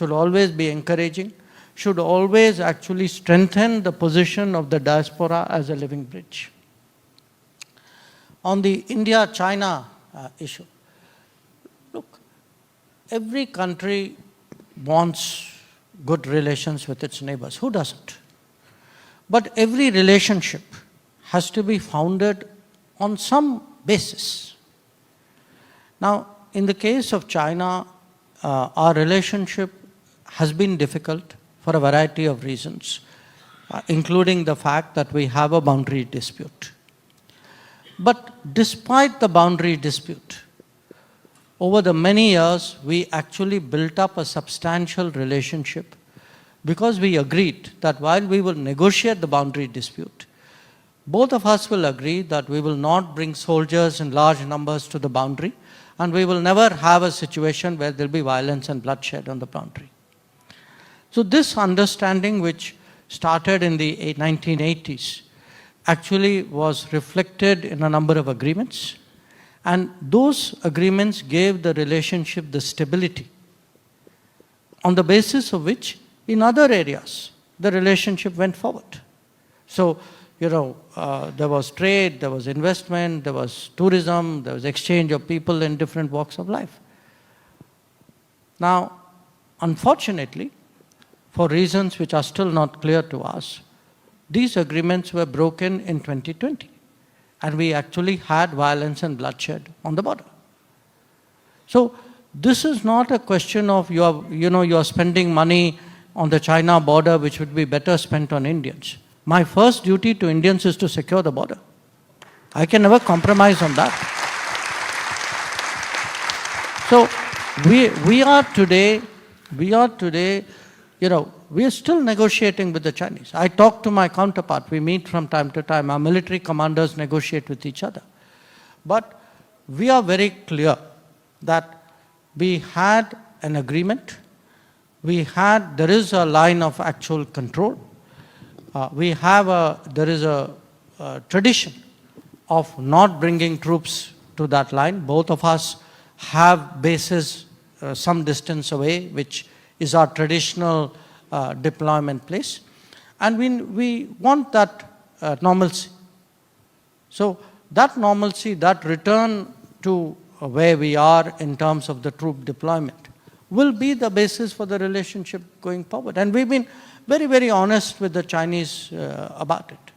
should always be encouraging, should always actually strengthen the position of the diaspora as a living bridge. On the India-China issue, look, every country wants good relations with its neighbors. Who doesn't? But every relationship has to be founded on some basis. Now, in the case of China, our relationship has been difficult for a variety of reasons, including the fact that we have a boundary dispute. But despite the boundary dispute, over the many years, we actually built up a substantial relationship because we agreed that while we will negotiate the boundary dispute, both of us will agree that we will not bring soldiers in large numbers to the boundary, and we will never have a situation where there will be violence and bloodshed on the boundary. So this understanding, which started in the 1980s, actually was reflected in a number of agreements. And those agreements gave the relationship the stability on the basis of which, in other areas, the relationship went forward. So, there was trade, there was investment, there was tourism, there was exchange of people in different walks of life. Now, unfortunately, for reasons which are still not clear to us, these agreements were broken in 2020. And we actually had violence and bloodshed on the border. So this is not a question of you are spending money on the China border which would be better spent on Indians. My first duty to Indians is to secure the border. I can never compromise on that. So we are today, we are still negotiating with the Chinese. I talk to my counterpart. We meet from time to time. Our military commanders negotiate with each other. But we are very clear that we had an agreement. There is a line of actual control. There is a tradition of not bringing troops to that line. Both of us have bases some distance away, which is our traditional deployment place. And we want that normalcy. So that normalcy, that return to where we are in terms of the troop deployment will be the basis for the relationship going forward. And we've been very, very honest with the Chinese about it.